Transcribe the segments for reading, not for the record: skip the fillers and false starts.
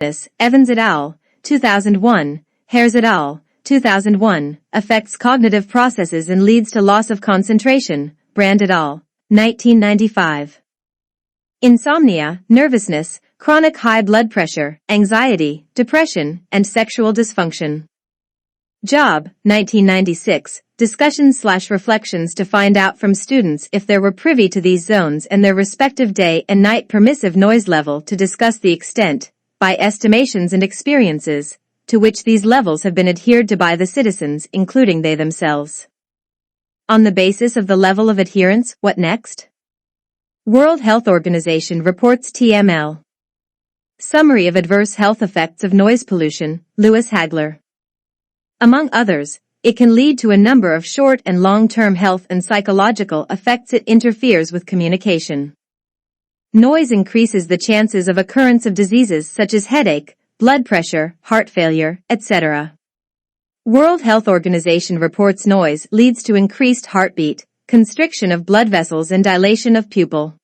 Evans et al., 2001, Hares et al., 2001, affects cognitive processes and leads to loss of concentration, Brand et al., 1995. Insomnia, nervousness, chronic high blood pressure, anxiety, depression, and sexual dysfunction. Job, 1996, discussions/reflections to find out from students if they were privy to these zones and their respective day and night permissive noise level to discuss the extent, by estimations and experiences, to which these levels have been adhered to by the citizens, including they themselves. On the basis of the level of adherence, what next? World Health Organization reports TML. Summary of Adverse Health Effects of Noise Pollution, Lewis Hagler. Among others, it can lead to a number of short and long-term health and psychological effects. It interferes with communication. Noise increases the chances of occurrence of diseases such as headache, blood pressure, heart failure, etc. World Health Organization reports noise leads to increased heartbeat, constriction of blood vessels and dilation of pupil.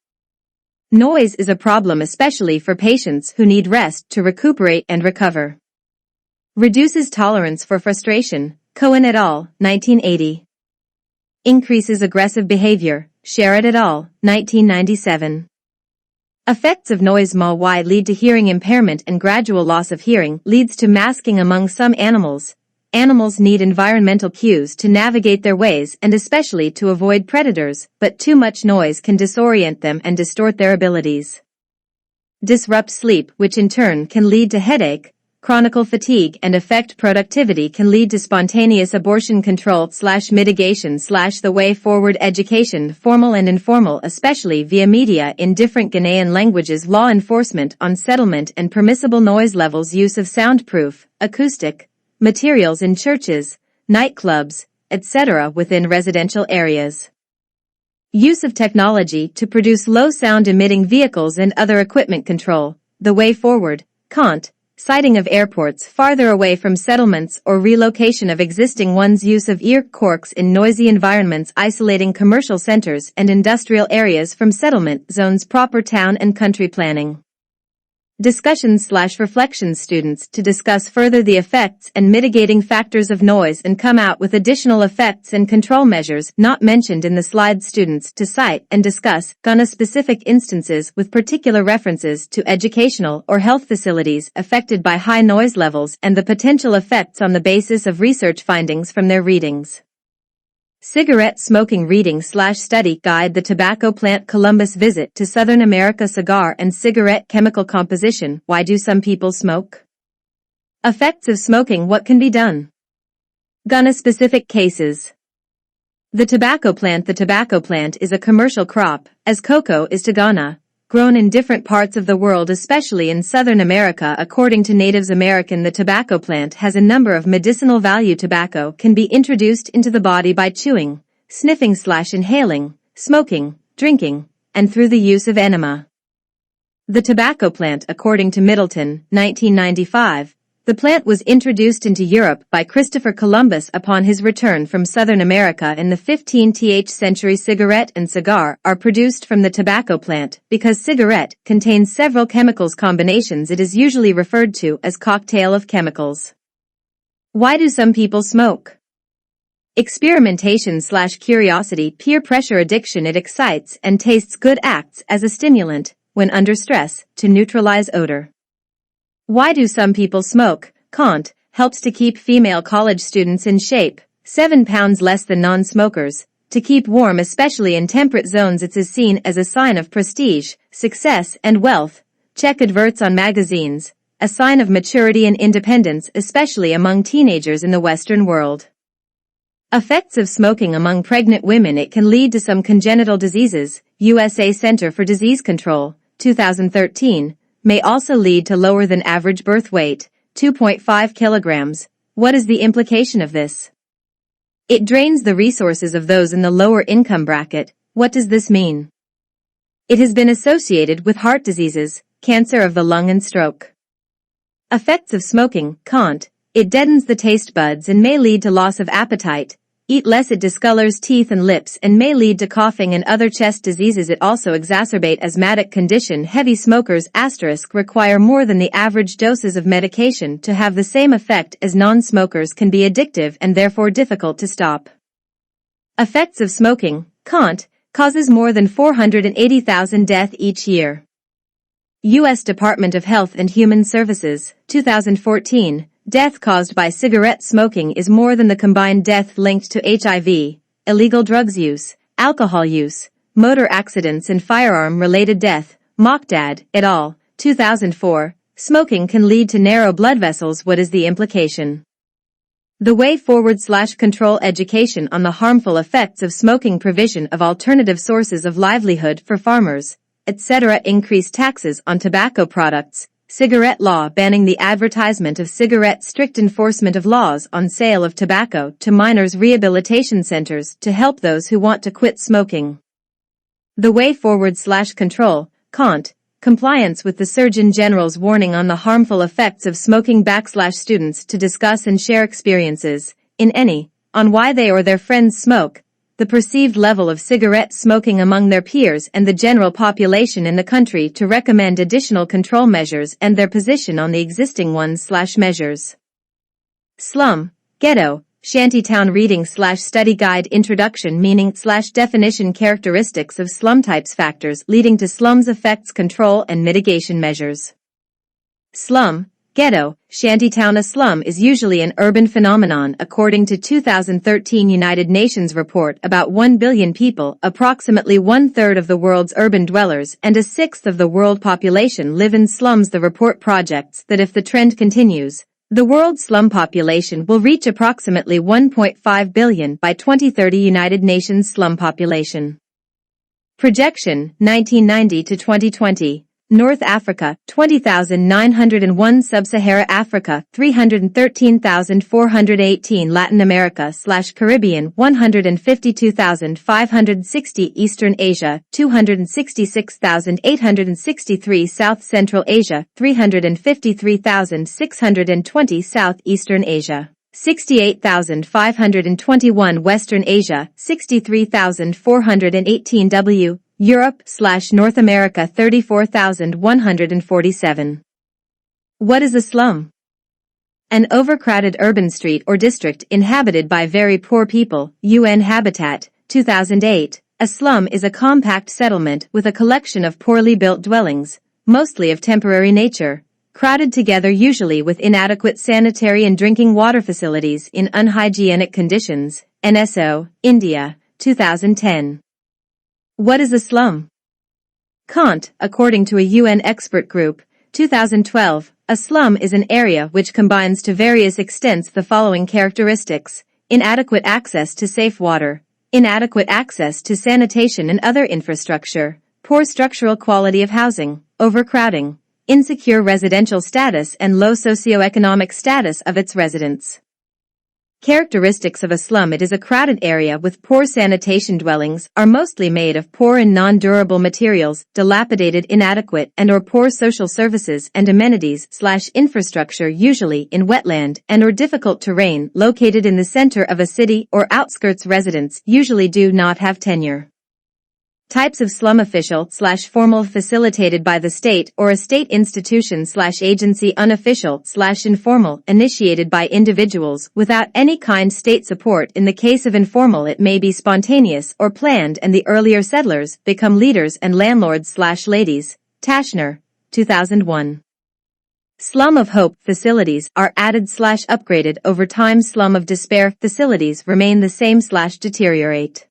Noise is a problem especially for patients who need rest to recuperate and recover. Reduces tolerance for frustration, Cohen et al., 1980. Increases aggressive behavior, Sherrod et al., 1997. Effects of noise (MAY) lead to hearing impairment and gradual loss of hearing leads to masking among some animals. Animals need environmental cues to navigate their ways and especially to avoid predators, but too much noise can disorient them and distort their abilities. Disrupt sleep, which in turn can lead to headache, chronic fatigue and affect productivity, can lead to spontaneous abortion control/mitigation/ the way forward education, formal and informal, especially via media in different Ghanaian languages, law enforcement on settlement and permissible noise levels, use of soundproof, acoustic materials in churches, nightclubs, etc. within residential areas. Use of technology to produce low sound emitting vehicles and other equipment control, the way forward, Kant. Siting of airports farther away from settlements or relocation of existing ones. Use of ear corks in noisy environments, isolating commercial centers and industrial areas from settlement zones. Proper town and country planning. Discussions/reflections, students to discuss further the effects and mitigating factors of noise and come out with additional effects and control measures not mentioned in the slide. Students to cite and discuss GUNA specific instances with particular references to educational or health facilities affected by high noise levels and the potential effects on the basis of research findings from their readings. Cigarette Smoking Reading/Study Guide. The Tobacco Plant Columbus Visit to Southern America. Cigar and Cigarette Chemical Composition. Why do some people smoke? Effects of smoking. What can be done? Ghana specific cases. The tobacco plant. The tobacco plant is a commercial crop, as cocoa is to Ghana, grown in different parts of the world, especially in Southern America. According to Natives American, the tobacco plant has a number of medicinal value. Tobacco can be introduced into the body by chewing, sniffing/inhaling, smoking, drinking, and through the use of enema. The tobacco plant. According to Middleton, 1995, the plant was introduced into Europe by Christopher Columbus upon his return from Southern America in the 15th century. Cigarette and cigar are produced from the tobacco plant. Because cigarette contains several chemicals combinations, it is usually referred to as cocktail of chemicals. Why do some people smoke? Experimentation/curiosity, peer pressure, addiction. It excites and tastes good, acts as a stimulant when under stress to neutralize odor. Why do some people smoke? Kant. Helps to keep female college students in shape, 7 pounds less than non-smokers, to keep warm especially in temperate zones. It is seen as a sign of prestige, success and wealth. Check adverts on magazines, a sign of maturity and independence, especially among teenagers in the Western world. Effects of smoking among pregnant women. It can lead to some congenital diseases. USA Center for Disease Control, 2013. May also lead to lower than average birth weight, 2.5 kilograms. What is the implication of this? It drains the resources of those in the lower income bracket. What does this mean? It has been associated with heart diseases, cancer of the lung and stroke. Effects of smoking. Kant. It deadens the taste buds and may lead to loss of appetite, Eat less. It discolors teeth and lips and may lead to coughing and other chest diseases. It also exacerbate asthmatic condition. Heavy smokers require more than the average doses of medication to have the same effect as non-smokers. Can be addictive and therefore difficult to stop. Effects of smoking. Causes more than 480,000 deaths each year. U.S. Department of Health and Human Services, 2014. Death caused by cigarette smoking is more than the combined death linked to HIV, illegal drugs use, alcohol use, motor accidents and firearm-related death. Mokdad, et al., 2004. Smoking can lead to narrow blood vessels. What is the implication? The way forward/control education on the harmful effects of smoking, provision of alternative sources of livelihood for farmers, etc. Increase taxes on tobacco products. Cigarette law banning the advertisement of cigarettes. Strict enforcement of laws on sale of tobacco to minors. Rehabilitation centers to help those who want to quit smoking. The way forward/control. Compliance with the Surgeon General's warning on the harmful effects of smoking. Students to discuss and share experiences, on why they or their friends smoke, the perceived level of cigarette smoking among their peers and the general population in the country, to recommend additional control measures and their position on the existing ones/measures. Slum, ghetto, shantytown. Reading/study guide. Introduction. Meaning/definition. Characteristics of slum. Types. Factors leading to slums. Effects. Control and mitigation measures. Slum, ghetto, shantytown. A slum is usually an urban phenomenon. According to 2013 United Nations report, about 1 billion people, approximately 1/3 of the world's urban dwellers and 1/6 of the world population, live in slums. The report projects that if the trend continues, the world's slum population will reach approximately 1.5 billion by 2030. United Nations slum population projection, 1990 to 2020. North Africa, 20,901. Sub-Sahara Africa, 313,418. Latin America/Caribbean, 152,560. Eastern Asia, 266,863. South Central Asia, 353,620. Southeastern Asia, 68,521. Western Asia, 63,418. Europe/North America, 34,147. What is a slum? An overcrowded urban street or district inhabited by very poor people. UN Habitat, 2008. A slum is a compact settlement with a collection of poorly built dwellings, mostly of temporary nature, crowded together, usually with inadequate sanitary and drinking water facilities in unhygienic conditions. NSO, India, 2010. What is a slum? According to a UN expert group, 2012, a slum is an area which combines to various extents the following characteristics: inadequate access to safe water, inadequate access to sanitation and other infrastructure, poor structural quality of housing, overcrowding, insecure residential status and low socioeconomic status of its residents. Characteristics of a slum: it is a crowded area with poor sanitation. Dwellings are mostly made of poor and non-durable materials, dilapidated, inadequate and/or poor social services and amenities/infrastructure, usually in wetland and/or difficult terrain, located in the center of a city or outskirts. Residents usually do not have tenure. Types of slum: official/formal, facilitated by the state or a state institution/agency; unofficial/informal, initiated by individuals without any kind state support. In the case of informal, it may be spontaneous or planned, and the earlier settlers become leaders and landlords/ladies. Tashner, 2001. Slum of hope: facilities are added/upgraded over time. Slum of despair: facilities remain the same/deteriorate.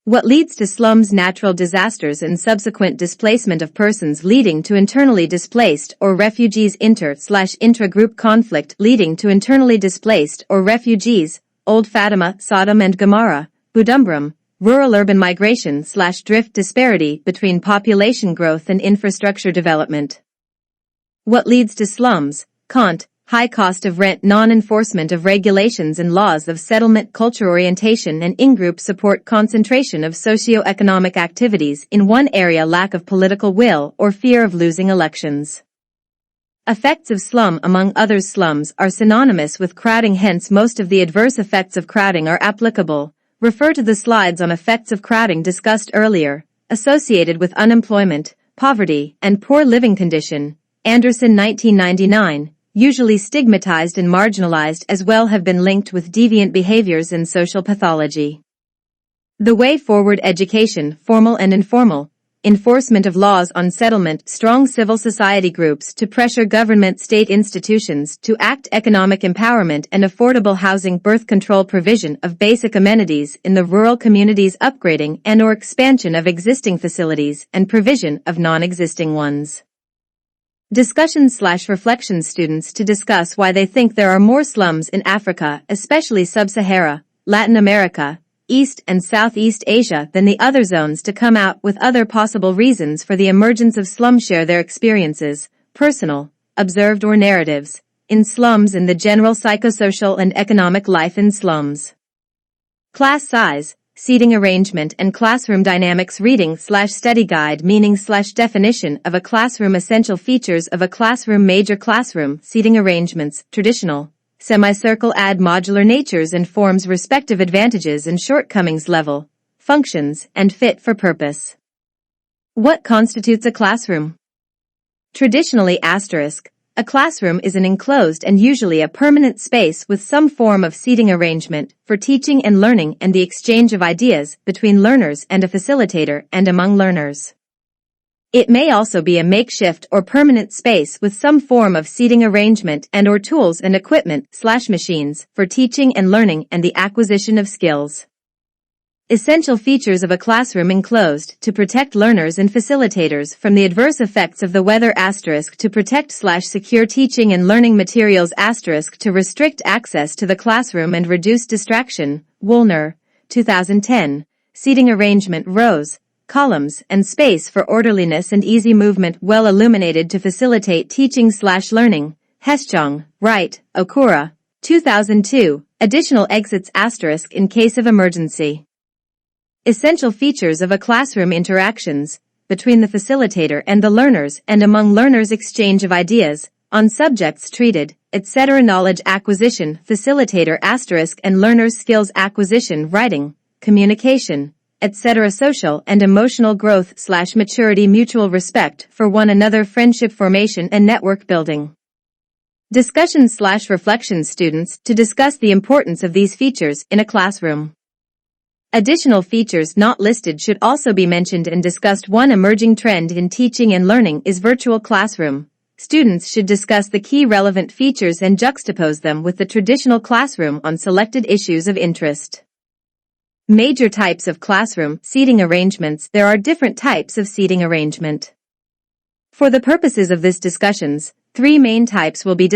What leads to slums? Natural disasters and subsequent displacement of persons, leading to internally displaced or refugees. Inter/intra-group conflict leading to internally displaced or refugees. Old Fatima, Sodom and Gomorrah, Budumbram. Rural-urban migration/drift: disparity between population growth and infrastructure development. What leads to slums? High cost of rent, non-enforcement of regulations and laws of settlement, culture orientation and in-group support, concentration of socio-economic activities in one area, lack of political will or fear of losing elections. Effects of slum. Among others, slums are synonymous with crowding, hence most of the adverse effects of crowding are applicable. Refer to the slides on effects of crowding discussed earlier, associated with unemployment, poverty, and poor living condition. Anderson 1999, usually stigmatized and marginalized as well, have been linked with deviant behaviors and social pathology. The way forward: education, formal and informal, enforcement of laws on settlement, strong civil society groups to pressure government, state institutions to act, economic empowerment and affordable housing, birth control, provision of basic amenities in the rural communities, upgrading and/or expansion of existing facilities and provision of non-existing ones. Discussions/reflections: students to discuss why they think there are more slums in Africa, especially Sub-Sahara, Latin America, East and Southeast Asia than the other zones, to come out with other possible reasons for the emergence of slums. Share their experiences, personal, observed or narratives, in slums and the general psychosocial and economic life in slums. Class size, seating arrangement and classroom dynamics. Reading/study guide. Meaning/definition of a classroom. Essential features of a classroom. Major classroom seating arrangements: traditional, semicircle, add modular natures and forms, respective advantages and shortcomings, level, functions, and fit for purpose. What constitutes a classroom? Traditionally, a classroom is an enclosed and usually a permanent space with some form of seating arrangement for teaching and learning and the exchange of ideas between learners and a facilitator and among learners. It may also be a makeshift or permanent space with some form of seating arrangement and/or tools and equipment/machines for teaching and learning and the acquisition of skills. Essential features of a classroom: enclosed to protect learners and facilitators from the adverse effects of the weather, to protect/secure teaching and learning materials, to restrict access to the classroom and reduce distraction. Woolner, 2010. Seating arrangement: rows, columns, and space for orderliness and easy movement, well illuminated to facilitate teaching/learning. Heschong, Wright, Okura, 2002. Additional exits in case of emergency. Essential features of a classroom: interactions between the facilitator and the learners and among learners, exchange of ideas on subjects treated, etc. Knowledge acquisition, facilitator and learners, skills acquisition, writing, communication, etc. Social and emotional growth/maturity, mutual respect for one another, friendship formation and network building. Discussions/reflections: students to discuss the importance of these features in a classroom. Additional features not listed should also be mentioned and discussed. One emerging trend in teaching and learning is virtual classroom. Students should discuss the key relevant features and juxtapose them with the traditional classroom on selected issues of interest. Major types of classroom seating arrangements. There are different types of seating arrangement. For the purposes of this discussions, three main types will be